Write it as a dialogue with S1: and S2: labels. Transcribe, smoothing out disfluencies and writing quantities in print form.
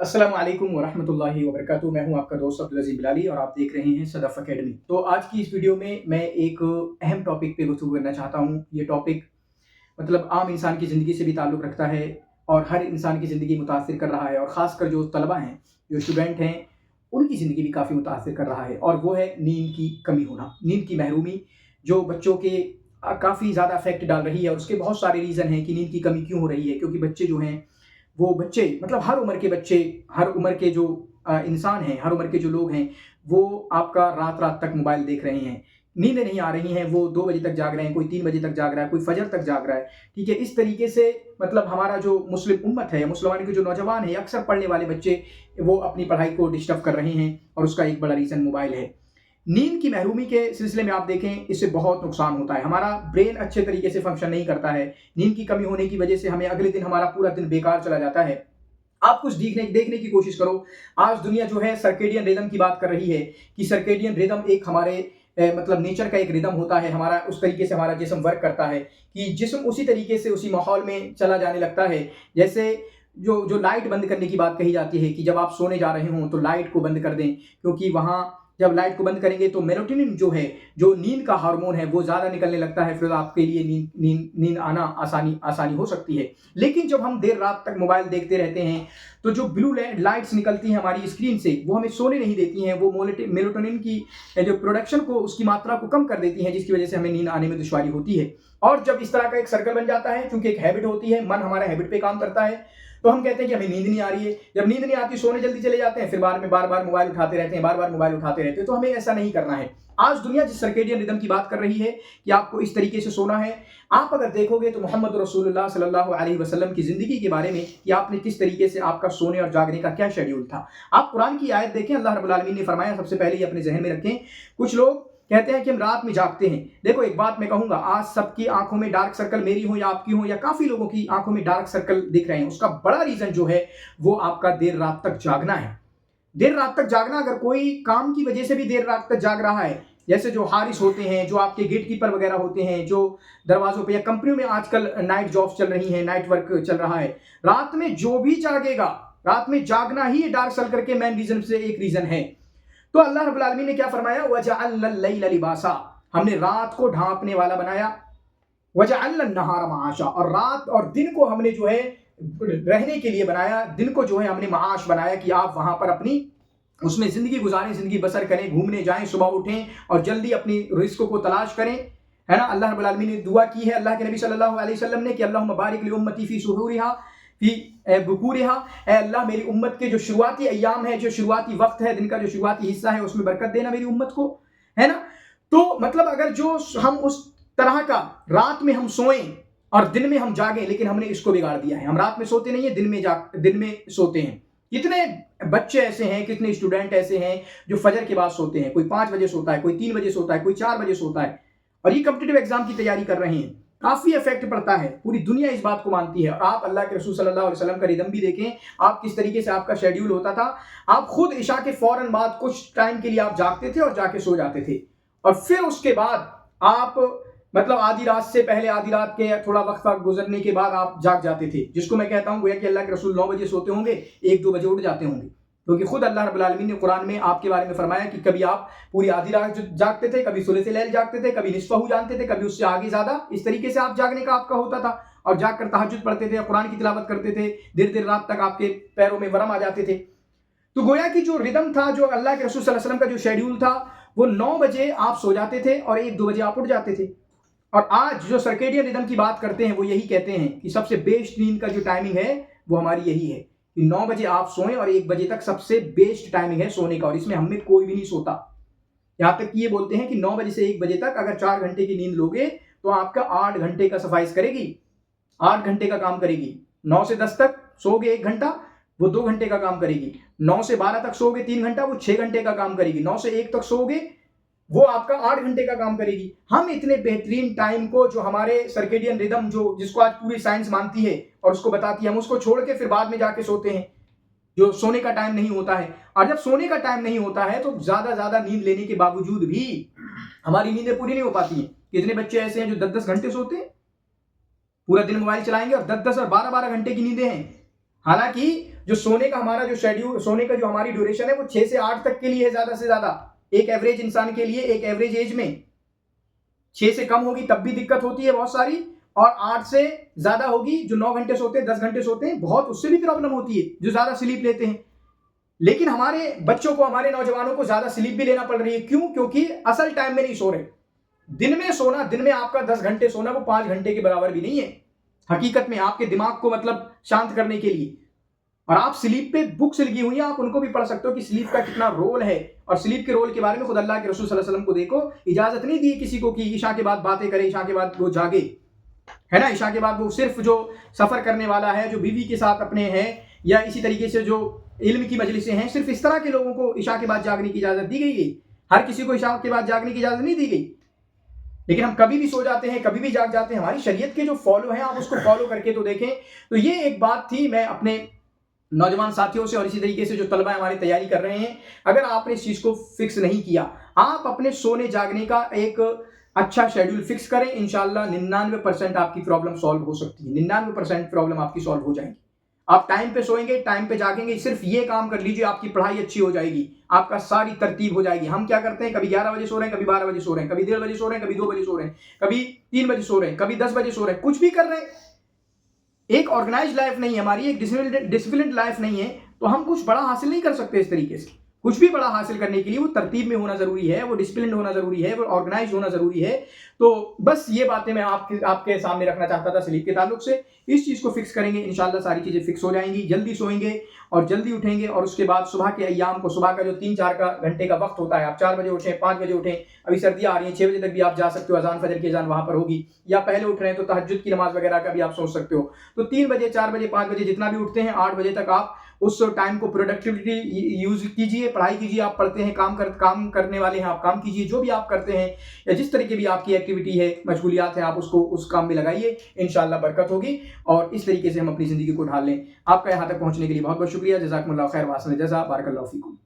S1: अस्सलाम वालेकुम वरहमतुल्लाहि वबरकातुहू। मैं हूँ आपका दोस्त अब्दुल अज़ीज़ बिलाली और आप देख रहे हैं सदफ़ अकेडमी। तो आज की इस वीडियो में मैं एक अहम टॉपिक पे गुफ्तगू करना चाहता हूँ। ये टॉपिक मतलब आम इंसान की ज़िंदगी से भी ताल्लुक़ रखता है और हर इंसान की ज़िंदगी मुतासिर कर रहा है और ख़ासकर जो तलबा हैं, जो स्टूडेंट हैं, उनकी ज़िंदगी भी काफ़ी मुतासिर कर रहा है और वो है नींद की कमी होना, नींद की महरूमी जो बच्चों के काफ़ी ज़्यादा इफ़ेक्ट डाल रही है और उसके बहुत सारे रीज़न हैं कि नींद की कमी क्यों हो रही है। क्योंकि बच्चे जो हैं वो बच्चे मतलब हर उम्र के बच्चे, हर उम्र के जो इंसान हैं, हर उम्र के जो लोग हैं, वो आपका रात-रात तक मोबाइल देख रहे हैं। नींदें नहीं आ रही हैं, वो 2 बजे तक जाग रहे हैं, कोई 3 बजे तक जाग रहा है, कोई फ़जर तक जाग रहा है, ठीक है? इस तरीके से मतलब हमारा जो मुस्लिम उम्मत है, मुसलमान के जो नौजवान हैं, अक्सर पढ़ने वाले बच्चे, वो अपनी पढ़ाई को डिस्टर्ब कर रहे हैं और उसका एक बड़ा रीज़न मोबाइल है। नींद की महरूमी के सिलसिले में आप देखें, इससे बहुत नुकसान होता है। हमारा ब्रेन अच्छे तरीके से फ़ंक्शन नहीं करता है। नींद की कमी होने की वजह से हमें अगले दिन हमारा पूरा दिन बेकार चला जाता है। आप कुछ देखने देखने की कोशिश करो। आज दुनिया जो है सर्केडियन रिदम की बात कर रही है कि सर्केडियन रिदम एक हमारे मतलब नेचर का एक रिदम होता है। हमारा उस तरीके से हमारा जिस्म वर्क करता है कि जिस्म उसी तरीके से उसी माहौल में चला जाने लगता है। जैसे जो जो लाइट बंद करने की बात कही जाती है कि जब आप सोने जा रहे हों तो लाइट को बंद कर दें, क्योंकि वहाँ जब लाइट को बंद करेंगे तो मेलाटोनिन जो है, जो नींद का हार्मोन है, वो ज़्यादा निकलने लगता है, फिर आपके लिए नींद नींद नींद आना आसानी आसानी हो सकती है। लेकिन जब हम देर रात तक मोबाइल देखते रहते हैं, तो जो ब्लू लाइट्स निकलती हैं हमारी स्क्रीन से, वो हमें सोने नहीं देती हैं। वो मेलाटोनिन की जो प्रोडक्शन को, उसकी मात्रा को कम कर देती हैं, जिसकी वजह से हमें नींद आने में दुश्वारी होती है। और जब इस तरह का एक सर्कल बन जाता है, क्योंकि एक हैबिट होती है, मन हमारा हैबिट पे काम करता है, तो हम कहते हैं कि हमें नींद नहीं आ रही है। जब नींद नहीं आती, सोने जल्दी चले जाते हैं, फिर बाद में बार-बार मोबाइल उठाते रहते हैं, बार-बार मोबाइल उठाते रहते हैं। तो हमें ऐसा नहीं करना है। आज दुनिया जिस सर्केडियन रिदम की बात कर रही है कि आपको इस तरीके से सोना है, आप अगर देखोगे तो मोहम्मद रसूलुल्लाह सल्लल्लाहु अलैहि वसल्लम की ज़िंदगी के बारे में कि आपने किस तरीके से आपका सोने और जागने का क्या शेड्यूल था। आप कुरान की आयत देखें, अल्लाह रब्बुल आलमीन ने फरमाया, सबसे पहले ये अपने ज़हन में रखें, कुछ लोग कहते हैं कि हम रात में जागते हैं। देखो, एक बात मैं कहूँगा, आज सबकी आँखों में डार्क सर्कल, मेरी हो या आपकी हो या काफ़ी लोगों की आँखों में डार्क सर्कल दिख रहे हैं। उसका बड़ा रीज़न जो है, वो आपका देर रात तक जागना है। देर रात तक जागना, अगर कोई काम की वजह से भी देर रात तक जाग रहा है, जैसे जो हारिस होते हैं, जो आपके गेट कीपर वगैरह होते हैं, जो दरवाज़ों पे या कंपनियों में आजकल नाइट जॉब्स चल रही हैं, नाइट वर्क चल रहा है, रात में जो भी जागेगा, रात में जागना ही डार्क सर्कल के मेन रीज़न से एक रीज़न है। तो अल्लाह रब्बुल आलमीन ने क्या फरमाया, वजअलना लैला लिबासा, हमने रात को ढांपने वाला बनाया, वजअलना नहारा माशा, और रात और दिन को हमने जो है रहने के लिए बनाया, दिन को जो है हमने माश बनाया कि आप वहां पर अपनी उसमें जिंदगी गुजारें, जिंदगी बसर करें, घूमने जाएं, सुबह उठें और जल्दी अपनी रिस्क को तलाश करें, है ना। अल्लाह रब्बुल आलमीन ने दुआ की है अल्लाह के नबी सल्लल्लाहु अलैहि वसल्लम ने कि अल्लाहुम्मा बारिक ली उम्मती फी सुहूरिहा फी बुकूरिहा, ए अल्लाह मेरी उम्मत के जो शुरुआती अय्याम है, जो शुरुआती वक्त है, दिन का जो शुरुआती हिस्सा है, उसमें बरकत देना मेरी उम्मत को, है ना। तो मतलब अगर जो हम उस तरह का रात में हम सोएं और दिन में हम जागें, लेकिन हमने इसको बिगाड़ दिया है। हम रात में सोते नहीं है, दिन में सोते हैं। कितने बच्चे ऐसे हैं, कितने स्टूडेंट ऐसे हैं जो फजर के बाद सोते हैं। कोई 5 बजे सोता है, कोई 3 बजे सोता है, कोई 4 बजे सोता है, और ये कॉम्पिटिटिव एग्जाम की तैयारी कर रहे हैं। काफी इफेक्ट पड़ता है, पूरी दुनिया इस बात को मानती है। और आप अल्लाह के रसूल सल्लल्लाहु अलैहि वसल्लम का रिदम भी देखें, आप किस तरीके से आपका शेड्यूल होता था। आप खुद इशा के फौरन बाद कुछ टाइम के लिए आप जागते थे और जाके सो जाते थे, और फिर उसके बाद आप मतलब आधी रात से पहले, आधी रात के थोड़ा वक्त गुजरने के बाद आप जाग जाते थे, जिसको मैं कहता हूं गोया कि अल्लाह के रसूल 9 बजे सोते होंगे, 1-2 बजे उठ जाते होंगे, क्योंकि खुद अल्लाह रब्बुल आलमीन ने कुरान में आपके बारे में फरमाया कि कभी आप पूरी आधी रात जागते थे, कभी सुलह से लैल जागते थे, कभी निस्फहू जानते थे, कभी उससे आगे ज्यादा। इस तरीके से आप जागने का आपका होता था, और जाग कर तहज्जुद पढ़ते थे, कुरान की तिलावत करते थे, देर देर रात तक आपके पैरों में वरम आ जाते थे। तो गोया कि जो रिदम था, जो अल्लाह के रसूल सल्लल्लाहु अलैहि वसल्लम का जो शेड्यूल था, वो 9 बजे आप सो जाते थे और 1-2 बजे आप उठ जाते थे। और आज जो सर्केडियन रिदम की बात करते हैं, वो यही कहते हैं कि सबसे बेस्ट नींद का जो टाइमिंग है, वो हमारी यही है कि 9 बजे आप सोएं और 1 बजे तक सबसे बेस्ट टाइमिंग है सोने का, और इसमें हम में कोई भी नहीं सोता। यहां तक कि ये बोलते हैं कि 9 बजे से 1 बजे तक अगर 4 घंटे की नींद लोगे तो आपका 8 घंटे का सफाइस करेगी, 8 घंटे का काम करेगी। 9 से 10 तक सोगे 1 घंटा, वो 2 घंटे का काम करेगी। 9 से 12 तक सोगे 3 घंटा, वो 6 घंटे का काम करेगी। 9 से 1 तक सोगे, वो आपका 8 घंटे का काम करेगी। हम इतने बेहतरीन टाइम को, जो हमारे सर्केडियन रिदम, जो जिसको आज पूरी साइंस मानती है और उसको बताती है, हम उसको छोड़ के फिर बाद में जाके सोते हैं, जो सोने का टाइम नहीं होता है। और जब सोने का टाइम नहीं होता है तो ज्यादा नींद लेने के बावजूद भी हमारी नींदें पूरी नहीं हो पाती हैं। कितने बच्चे ऐसे हैं जो 10-10 घंटे सोते हैं, पूरा दिन मोबाइल चलाएंगे और 10-10 और 12-12 घंटे की नींदें हैं। हालांकि जो सोने का हमारा जो शेड्यूल, सोने का जो हमारी ड्यूरेशन है वो 6 से 8 तक के लिए है ज्यादा से ज्यादा, एक एवरेज इंसान के लिए, एक एवरेज एज में। 6 से कम होगी तब भी दिक्कत होती है बहुत सारी, और 8 से ज्यादा होगी, जो 9 घंटे सोते हैं, 10 घंटे सोते हैं, बहुत उससे भी प्रॉब्लम होती है जो ज्यादा स्लीप लेते हैं। लेकिन हमारे बच्चों को, हमारे नौजवानों को ज्यादा स्लीप भी लेना पड़ रही है। क्यों? क्योंकि असल टाइम में नहीं सो रहे। दिन में सोना, दिन में आपका 10 घंटे सोना वो 5 घंटे के बराबर भी नहीं है हकीकत में, आपके दिमाग को मतलब शांत करने के लिए। और आप स्लीप पे बुक्स लिखी हुई हैं, आप उनको भी पढ़ सकते हो कि स्लीप का कितना रोल है। और स्लीप के रोल के बारे में खुद अल्लाह के रसूल सल्लल्लाहु अलैहि वसल्लम को देखो, इजाजत नहीं दी किसी को कि ईशा के बाद बातें करे, ईशा के बाद वो जागे, है ना। ईशा के बाद वो सिर्फ जो सफर करने वाला है, जो बीवी के साथ अपने है, या इसी तरीके से जो इल्म की मजलिसें हैं, सिर्फ इस तरह के लोगों को ईशा के बाद जागने की इजाजत दी गई है। हर किसी को ईशा के बाद जागने की इजाजत नहीं दी गई। लेकिन हम कभी भी सो जाते हैं, कभी भी जाग जाते हैं। हमारी शरीयत के जो फॉलो हैं, आप उसको फॉलो करके तो देखें। तो ये एक बात थी, मैं अपने नौजवान साथियों से और इसी तरीके से जो तलबा हमारी तैयारी कर रहे हैं, अगर आपने इस चीज को फिक्स नहीं किया, आप अपने सोने जागने का एक अच्छा शेड्यूल फिक्स करें, इंशाल्लाह 99% आपकी प्रॉब्लम सॉल्व हो सकती है। 99% प्रॉब्लम आपकी सॉल्व हो जाएगी। आप टाइम पे सोएंगे, टाइम पे जागेंगे, सिर्फ ये काम कर लीजिए, आपकी पढ़ाई अच्छी हो जाएगी, आपका सारी तरतीब हो जाएगी। हम क्या करते हैं, कभी 11 बजे सो रहे हैं, कभी 12 बजे सो रहे हैं, कभी 1:30 बजे सो रहे हैं, कभी 2 बजे सो रहे हैं, कभी 3 बजे सो रहे हैं, कभी 10 बजे सो रहे हैं, कुछ भी कर रहे हैं। एक ऑर्गेनाइज लाइफ नहीं है हमारी, एक डिसिप्लिन लाइफ नहीं है, तो हम कुछ बड़ा हासिल नहीं कर सकते इस तरीके से। कुछ भी बड़ा हासिल करने के लिए वो तरतीब में होना जरूरी है, वो डिसिप्लिन होना जरूरी है, वो ऑर्गेनाइज होना जरूरी है। तो बस ये बातें मैं आपके सामने रखना चाहता था स्लीप के ताल्लुक से। इस चीज को फिक्स करेंगे, इंशाल्लाह सारी चीजें फिक्स हो जाएंगी। जल्दी सोएंगे और जल्दी उठेंगे, और उसके बाद सुबह के अय्याम को, सुबह का जो 3-4 घंटे का वक्त होता है, आप 4 बजे उठें, 5 बजे उठें। अभी सर्दियां आ रही हैं, 6 बजे तक भी आप जा सकते हो, अजान फजर की अजान वहां पर होगी, या पहले उठ रहे हैं तो तहज्जुद की नमाज वगैरह का भी आप सोच सकते हो। तो 3 बजे, 4 बजे, 5 बजे, जितना भी उठते हैं, 8 बजे तक आप उस टाइम को प्रोडक्टिविटी यूज कीजिए, पढ़ाई कीजिए। आप पढ़ते हैं, काम करने वाले हैं, आप काम कीजिए। जो भी आप करते हैं या जिस तरीके भी आपकी एक्टिविटी है, मशगूलियात है, आप उसको उस काम में लगाइए, इंशाल्लाह बरकत होगी। और इस तरीके से हम अपनी जिंदगी को ढाल लें। आपका यहाँ तक पहुंचने के लिए बहुत बहुत शुक्रिया। जज़ाकुमुल्लाह खैर, वासन जज़ा, बारकल्लाहु फीकुम।